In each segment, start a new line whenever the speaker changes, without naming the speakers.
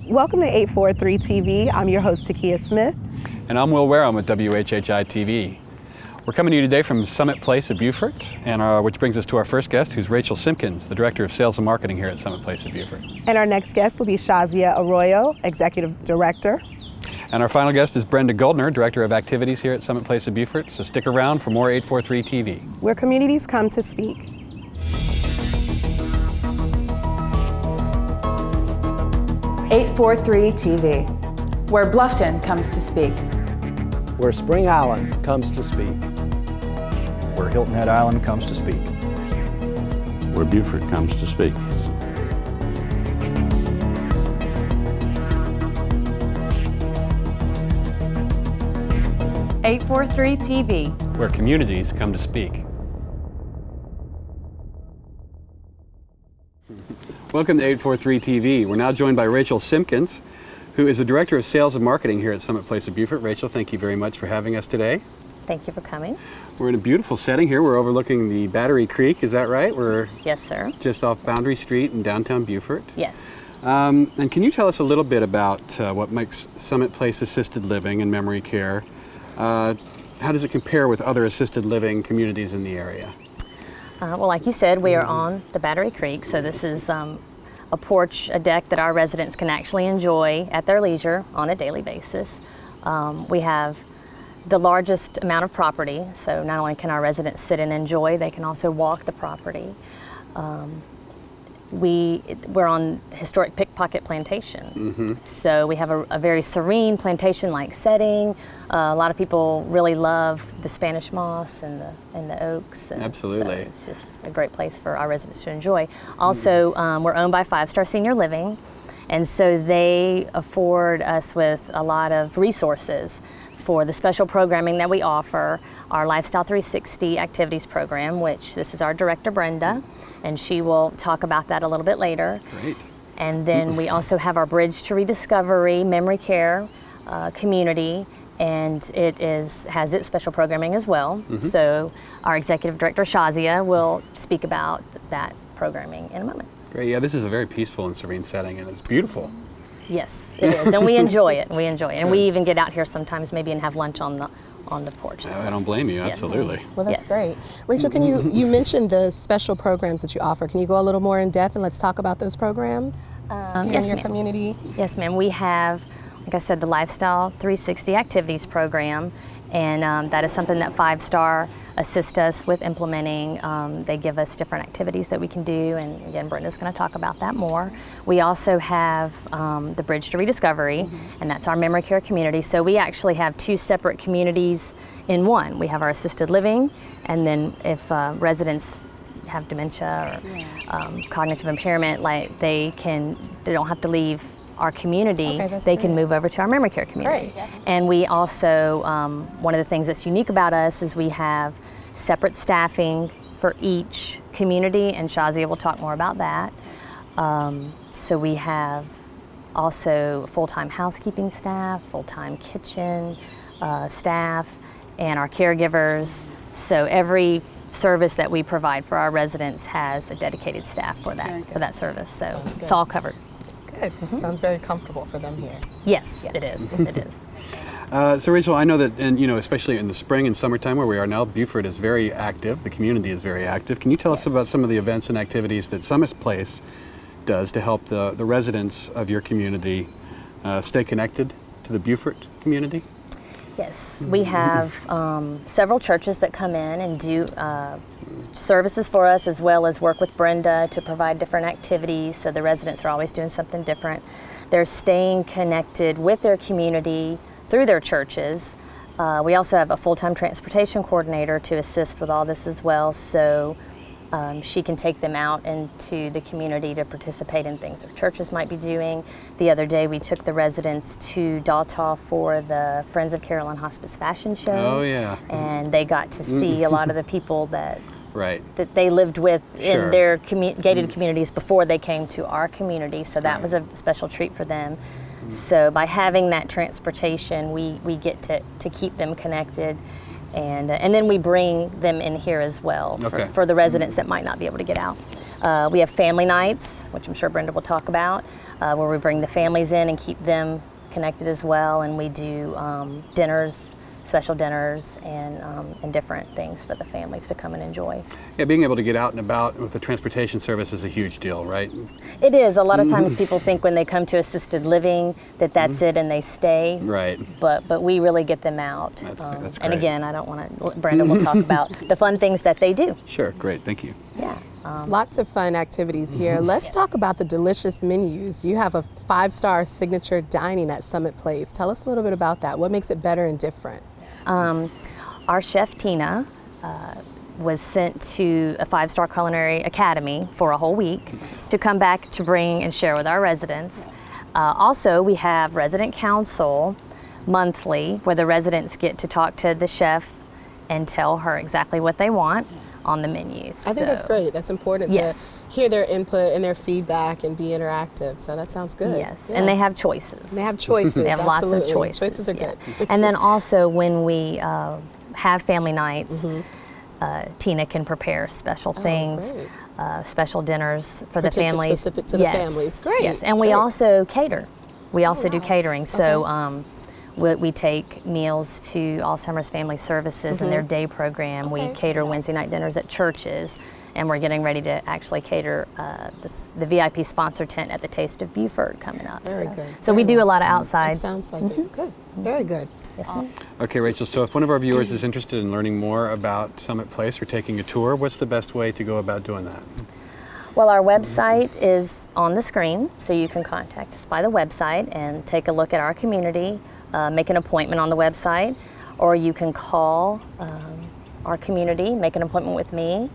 Welcome to 843 TV. I'm your host, Takia Smith.
And I'm Will Wareham with WHHI-TV. We're coming to you today from Summit Place at Beaufort, and which brings us to our first guest, who's Rachel Simpkins, the Director of Sales and Marketing here at Summit Place at Beaufort.
And our next guest will be Shazia Arroyo, Executive Director.
And our final guest is Brenda Goldner, Director of Activities here at Summit Place at Beaufort. So stick around for more 843 TV.
Where communities come to speak.
.843 TV, where Bluffton comes to speak.
Where Spring Island comes to speak.
Where Hilton Head Island comes to speak.
Where Beaufort comes to speak.
.843 TV,
where communities come to speak. Welcome to 843 TV. We're now joined by Rachel Simpkins, who is the Director of Sales and Marketing here at Summit Place at Beaufort. Rachel, thank you very much for having us today.
Thank you for coming.
We're in a beautiful setting here. We're overlooking the Battery Creek, is that right? We're
Yes, sir.
just off Boundary Street in downtown Beaufort.
Yes.
And can you tell us a little bit about what makes Summit Place assisted living and memory care? How does it compare with other assisted living communities in the area?
Well, like you said, we are on the Battery Creek, so this is a porch, a deck that our residents can actually enjoy at their leisure on a daily basis. We have the largest amount of property, so not only can our residents sit and enjoy, they can also walk the property. We're on historic Pickpocket Plantation, so we have a very serene plantation-like setting. A lot of people really love the Spanish moss and the oaks. And
absolutely,
so it's just a great place for our residents to enjoy. Also, we're owned by 5-Star Senior Living, and so they afford us with a lot of resources for the special programming that we offer. Our Lifestyle 360 activities program, which this is our director, Brenda, and she will talk about that a little bit later.
Great.
And then we also have our Bridge to Rediscovery memory care community, and it has its special programming as well. So our executive director, Shazia, will speak about that programming in a moment.
Great, yeah, this is a very peaceful and serene setting, and it's beautiful.
Yes, it is, and we enjoy it. We enjoy it, and we even get out here sometimes, maybe, and have lunch on the porch.
I don't blame you.
Yes.
Absolutely.
Well, that's
Yes.
great. Rachel, can you mentioned the special programs that you offer. Can you go a little more in depth and let's talk about those programs in
Yes,
your
ma'am.
community?
Yes, ma'am. We have, like I said, the Lifestyle 360 activities program, and that is something that 5-Star assist us with implementing. They give us different activities that we can do, and again, Brenda's going to talk about that more. We also have the Bridge to Rediscovery, and that's our memory care community. So we actually have two separate communities in one. We have our assisted living, and then if residents have dementia or cognitive impairment, like they don't have to leave our community, they can move over to our memory care community.
Great.
And we also, one of the things that's unique about us is we have separate staffing for each community, and Shazia will talk more about that. So we have also full-time housekeeping staff, full-time kitchen staff, and our caregivers. So every service that we provide for our residents has a dedicated staff for that service. So it's all covered.
Good. Sounds very comfortable for them here.
Yes, it is. It is.
So Rachel, I know that, and especially in the spring and summertime where we are now, Beaufort is very active. The community is very active. Can you tell us about some of the events and activities that Summit Place does to help the residents of your community stay connected to the Beaufort community?
Yes, we have several churches that come in and do services for us, as well as work with Brenda to provide different activities, so the residents are always doing something different. They're staying connected with their community through their churches. We also have a full-time transportation coordinator to assist with all this as well, so she can take them out into the community to participate in things their churches might be doing. The other day we took the residents to Daltaw for the Friends of Carolyn Hospice Fashion Show.
Oh yeah.
And they got to see a lot of the people that
Right.
that they lived with
Sure.
in their gated communities before they came to our community. So that was a special treat for them. So by having that transportation, we get to keep them connected. And then we bring them in here as well
Okay.
for the residents that might not be able to get out. We have family nights, which I'm sure Brenda will talk about, where we bring the families in and keep them connected as well, and we do dinners, special dinners, and different things for the families to come and enjoy.
Yeah, being able to get out and about with the transportation service is a huge deal, right?
It is. A lot of times people think when they come to assisted living that that's it and they stay.
Right.
But we really get them out.
That's
and
great.
again, I don't want to, Brenda will talk about the fun things that they do.
Sure, great, thank you.
Yeah.
Lots of fun activities here. Let's talk about the delicious menus. You have a 5-star signature dining at Summit Place. Tell us a little bit about that. What makes it better and different?
Our chef, Tina, was sent to a 5-star culinary academy for a whole week to come back to bring and share with our residents. Also, we have resident council monthly where the residents get to talk to the chef and tell her exactly what they want on the menus.
I think that's great. That's important
Yes.
to hear their input and their feedback and be interactive. So that sounds good.
Yes,
Yeah.
and they have choices.
They have choices.
They have lots of
Absolutely.
choices.
Choices are
yeah.
good.
And then also when we have family nights, Tina can prepare special things,
great.
special dinners for the
Particular
families.
specific to the families. Great,
Yes, and we
great.
also cater. We also do catering. So we take meals to Alzheimer's Family Services and their day program. We cater Wednesday night dinners at churches, and we're getting ready to actually cater the VIP sponsor tent at the Taste of Beaufort coming up.
Very good.
So we do a lot of outside.
That sounds like it. Good. Very good.
Yes, ma'am.
Okay, Rachel, so if one of our viewers is interested in learning more about Summit Place or taking a tour, what's the best way to go about doing that?
Well, our website is on the screen, so you can contact us by the website and take a look at our community, make an appointment on the website, or you can call our community, make an appointment with me,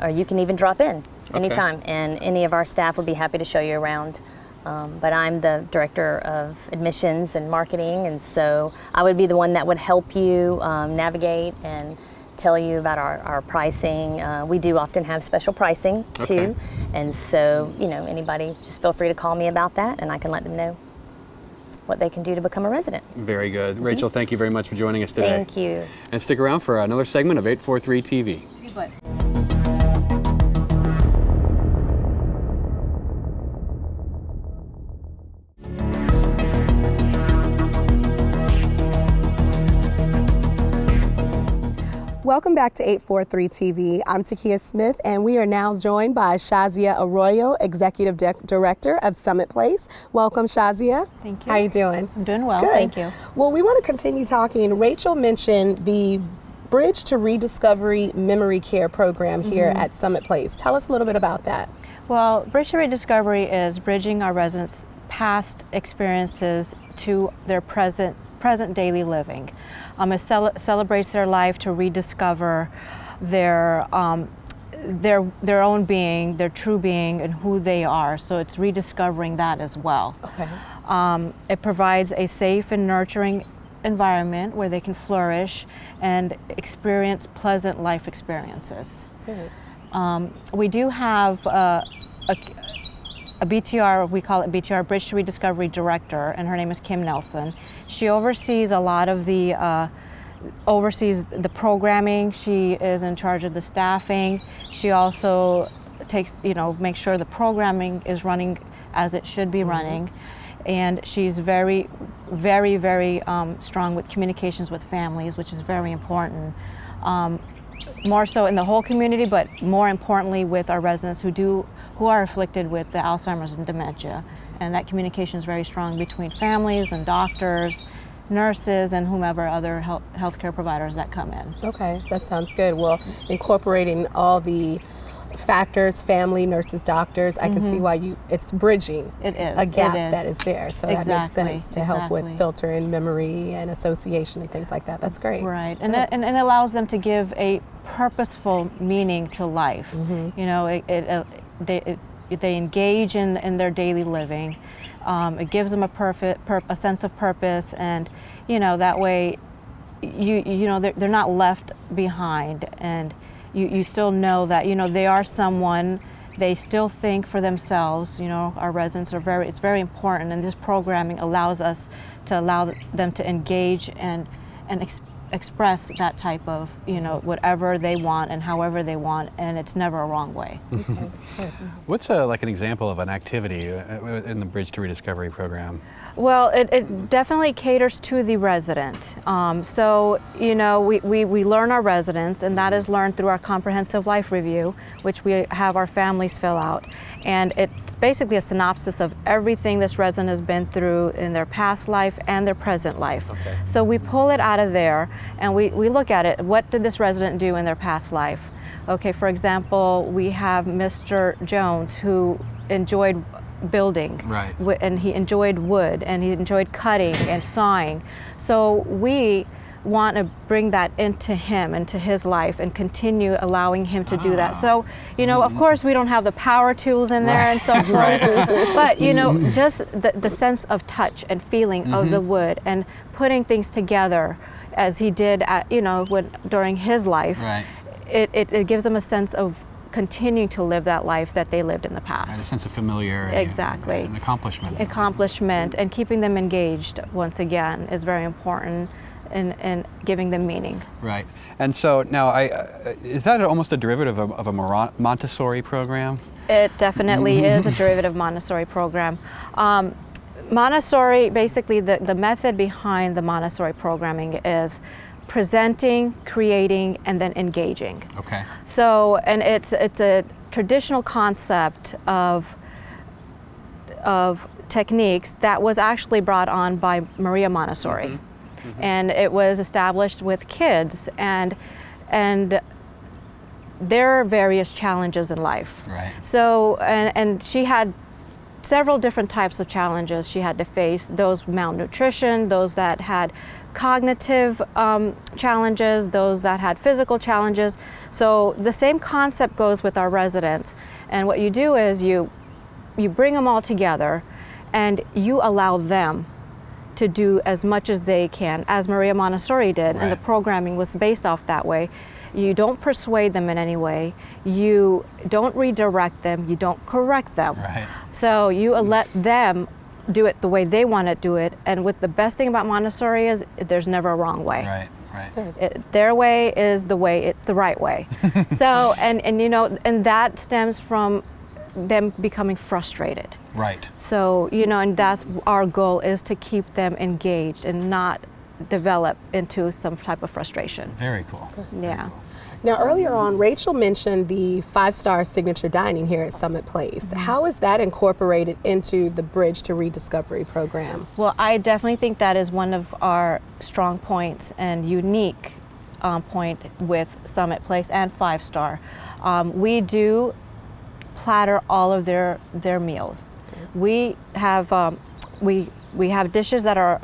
or you can even drop in anytime, and any of our staff will be happy to show you around. But I'm the director of admissions and marketing, and so I would be the one that would help you navigate and tell you about our pricing. We do often have special pricing too, and so anybody just feel free to call me about that, and I can let them know what they can do to become a resident.
Very good. Rachel, thank you very much for joining us today.
Thank you.
And stick around for another segment of 843 TV.
Welcome back to 843 TV. I'm Takia Smith, and we are now joined by Shazia Arroyo, Executive Director of Summit Place. Welcome, Shazia.
Thank you.
How you doing?
I'm doing well,
Good.
thank you.
Well, we want to continue talking. Rachel mentioned the Bridge to Rediscovery Memory Care program here at Summit Place. Tell us a little bit about that.
Well, Bridge to Rediscovery is bridging our residents' past experiences to their present daily living. It celebrates their life to rediscover their own being, their true being, and who they are. So it's rediscovering that as well.
Okay.
It provides a safe and nurturing environment where they can flourish and experience pleasant life experiences.
Good.
We do have a BTR, we call it BTR, Bridge to Rediscovery Director, and her name is Kim Nelson. She oversees a lot of the oversees the programming. She is in charge of the staffing. She also makes sure the programming is running as it should be running. And she's very, very, very strong with communications with families, which is very important. More so in the whole community, but more importantly with our residents who are afflicted with the Alzheimer's and dementia. And that communication is very strong between families and doctors, nurses, and whomever other healthcare providers that come in.
Okay, that sounds good. Well, incorporating all the factors, family, nurses, doctors, I can see why it's bridging
It is.
a gap
It is.
that is there. So
Exactly.
that makes sense to help with
Exactly.
filtering memory and association and things like that. That's great.
Right, and it allows them to give a purposeful meaning to life. You know, they engage in their daily living. It gives them a sense of purpose, and that way, they're not left behind, and you still know that they are someone. They still think for themselves. Our residents are it's very important, and this programming allows us to allow them to engage and express that type of, whatever they want and however they want, and it's never a wrong way.
What's like an example of an activity in the Bridge to Rediscovery program?
Well, it definitely caters to the resident. So, we learn our residents, and that is learned through our comprehensive life review, which we have our families fill out. And it's basically a synopsis of everything this resident has been through in their past life and their present life.
Okay.
So we pull it out of there, and we look at it. What did this resident do in their past life? Okay, for example, we have Mr. Jones, who enjoyed building,
right,
and he enjoyed wood, and he enjoyed cutting and sawing. So we want to bring that into him, into his life, and continue allowing him to do that. So, of course, we don't have the power tools in there and so forth, but just the sense of touch and feeling of the wood, and putting things together as he did at, during his life.
Right.
It gives them a sense of continuing to live that life that they lived in the past.
Right, a sense of familiarity.
Exactly.
And accomplishment.
Accomplishment, and keeping them engaged, once again, is very important in giving them meaning.
Right. And so now, is that almost a derivative of a Montessori program?
It definitely is a derivative Montessori program. Montessori, basically, the method behind the Montessori programming is presenting, creating, and then engaging.
Okay.
So, and it's a traditional concept of techniques that was actually brought on by Maria Montessori, and it was established with kids and their various challenges in life.
Right.
So, and she had several different types of challenges she had to face. Those malnutrition, those that had cognitive challenges, those that had physical challenges. So the same concept goes with our residents. And what you do is you bring them all together, and you allow them to do as much as they can, as Maria Montessori did, and the programming was based off that way. You don't persuade them in any way. You don't redirect them. You don't correct them.
Right.
So you let them do it the way they want to do it. And the best thing about Montessori is there's never a wrong way.
Right. Right.
Their way is the way, it's the right way. So, and that stems from them becoming frustrated.
Right.
So, and that's our goal, is to keep them engaged and not develop into some type of frustration.
Very cool.
Yeah.
Now, earlier on, Rachel mentioned the 5-star signature dining here at Summit Place. How is that incorporated into the Bridge to Rediscovery program?
Well, I definitely think that is one of our strong points and unique point with Summit Place and 5-star. We do platter all of their meals. We have we have dishes that are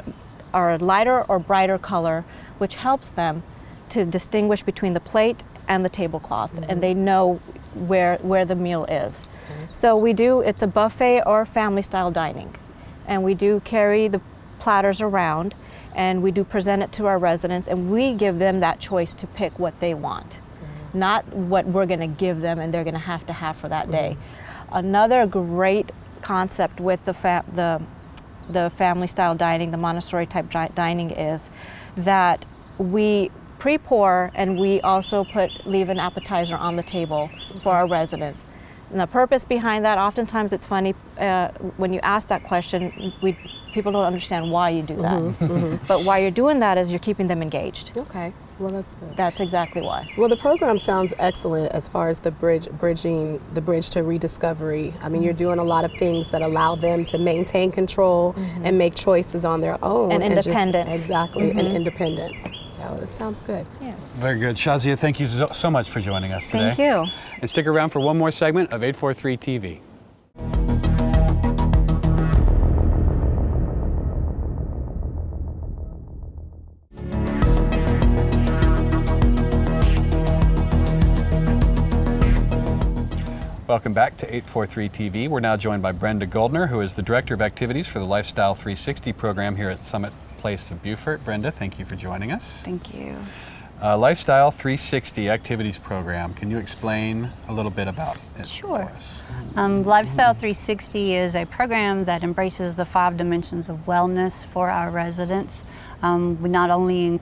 a lighter or brighter color, which helps them to distinguish between the plate and the tablecloth, and they know where the meal is. So it's a buffet or family style dining, and we do carry the platters around, and we do present it to our residents, and we give them that choice to pick what they want, not what we're going to give them and they're going to have for that day. Another great concept with the family style dining, the Montessori type dining, is that we pre-pour, and we also leave an appetizer on the table for our residents. And the purpose behind that, oftentimes it's funny when you ask that question, people don't understand why you do that. But why you're doing that is you're keeping them engaged.
Okay, well, that's good.
That's exactly why.
Well, the program sounds excellent as far as bridging the Bridge to Rediscovery. I mean, you're doing a lot of things that allow them to maintain control and make choices on their own.
And independence.
Exactly, and independence. So it sounds good.
Yeah.
Very good. Shazia, thank you so much for joining us today.
Thank you.
And stick around for one more segment of 843 TV. Welcome back to 843 TV. We're now joined by Brenda Goldner, who is the Director of Activities for the Lifestyle 360 program here at Summit Place of Beaufort. Brenda, thank you for joining us.
Thank you.
Lifestyle 360 Activities Program. Can you explain a little bit about it
Sure.
for us?
Lifestyle 360 is a program that embraces the 5 dimensions of wellness for our residents. We not only,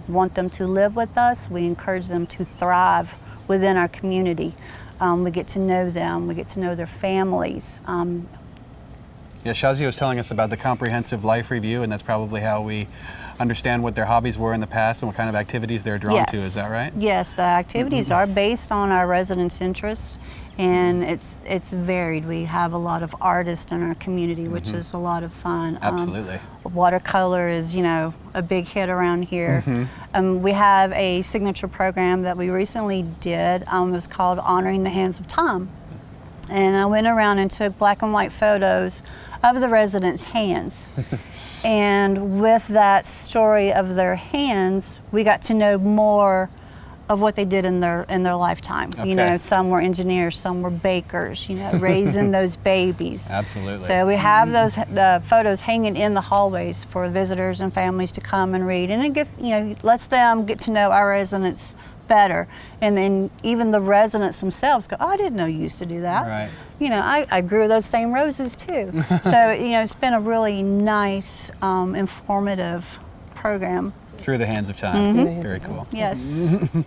want them to live with us, we encourage them to thrive within our community. We get to know them, we get to know their families.
Yeah, Shazia was telling us about the comprehensive life review, and that's probably how we understand what their hobbies were in the past and what kind of activities they're drawn to. Is that right?
Yes, the activities are based on our residents' interests, and it's varied. We have a lot of artists in our community, which is a lot of fun.
Absolutely.
Watercolor is, a big hit around here. We have a signature program that we recently did. It was called Honoring the Hands of Time. And I went around and took black and white photos of the residents' hands. And with that story of their hands, we got to know more of what they did in their lifetime.
Okay.
Some were engineers, some were bakers, raising those babies.
Absolutely.
So we have those photos hanging in the hallways for visitors and families to come and read. And it gets, lets them get to know our residents better. And then even the residents themselves go, oh, I didn't know you used to do that.
Right.
I grew those same roses too. So, it's been a really nice, informative program.
Through the hands of time. Very cool.
Yes.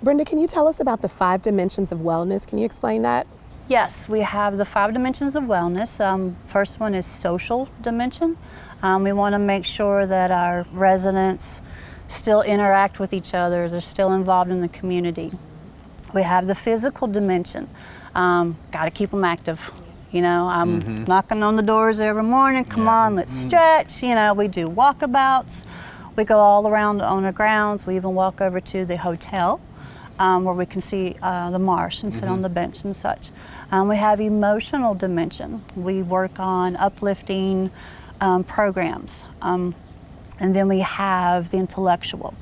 Brenda, can you tell us about the 5 dimensions of wellness? Can you explain that?
Yes, we have the 5 dimensions of wellness. First one is social dimension. We want to make sure that our residents still interact with each other. They're still involved in the community. We have the physical dimension. Got to keep them active. I'm knocking on the doors every morning. Come on, let's stretch. We do walkabouts. We go all around on the grounds. We even walk over to the hotel where we can see the marsh and sit on the bench and such. We have emotional dimension. We work on uplifting programs. And then we have the intellectual.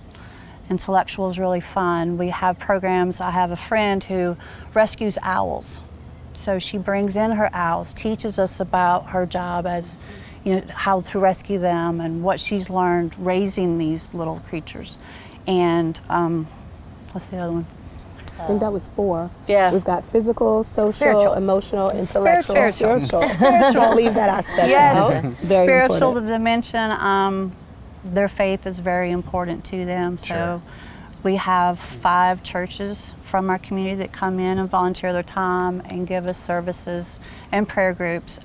Intellectual is really fun. We have programs. I have a friend who rescues owls. So she brings in her owls, teaches us about her job as, how to rescue them and what she's learned raising these little creatures. And what's the other one?
I think that was 4.
Yeah.
We've got physical, social,
Spiritual.
emotional, intellectual,
Spiritual.
I'll leave that aspect
Yes,
out. Very
spiritual
important.
dimension. Their faith is very important to them. So we have 5 churches from our community that come in and volunteer their time and give us services and prayer groups.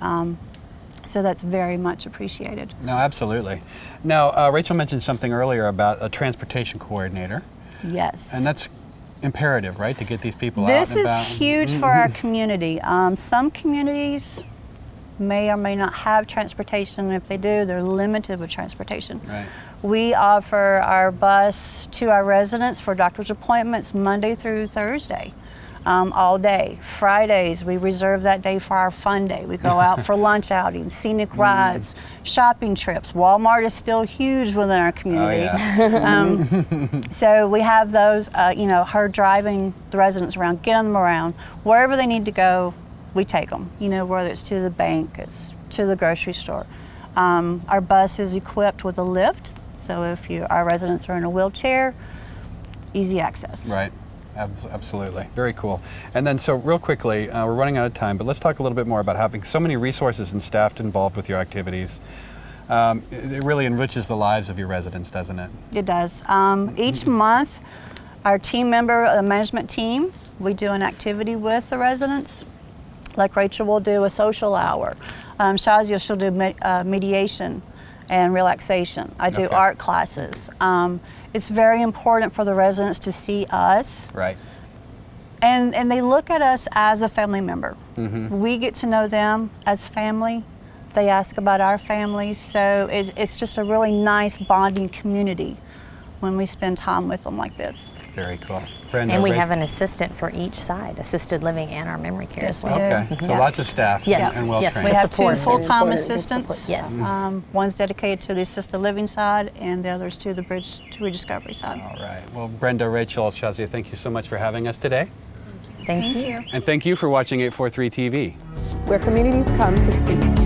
So that's very much appreciated.
No, absolutely. Now, Rachel mentioned something earlier about a transportation coordinator.
Yes.
And that's imperative, right, to get these people out
This
and
is
about?
huge for our community. Some communities may or may not have transportation. If they do, they're limited with transportation.
Right.
We offer our bus to our residents for doctor's appointments Monday through Thursday, all day. Fridays, we reserve that day for our fun day. We go out for lunch outings, scenic rides, shopping trips. Walmart is still huge within our community. So we have those, her driving the residents around, getting them around. Wherever they need to go, we take them, whether it's to the bank, it's to the grocery store. Our bus is equipped with a lift, so if our residents are in a wheelchair, easy access.
Right. Absolutely. Very cool. And then, so real quickly, we're running out of time, but let's talk a little bit more about having so many resources and staff involved with your activities. It really enriches the lives of your residents, doesn't it?
It does. Each month, our team member, the management team, we do an activity with the residents. Like Rachel will do a social hour. Shazia, she'll do mediation and relaxation. I do art classes. It's very important for the residents to see us.
Right.
And they look at us as a family member. We get to know them as family. They ask about our families. So it's just a really nice bonding community when we spend time with them like this.
Very cool. Brenda,
And we have an assistant for each side, assisted living and our memory care as well.
Okay, so lots of staff and well trained.
We have 2
Support.
full-time
Important.
assistants.
Yes.
One's dedicated to the assisted living side and the other's to the bridge to Rediscovery side.
All right. Well, Brenda, Rachel, Shazia, thank you so much for having us today.
Thank you.
And thank you for watching 843 TV.
Where communities come to speak.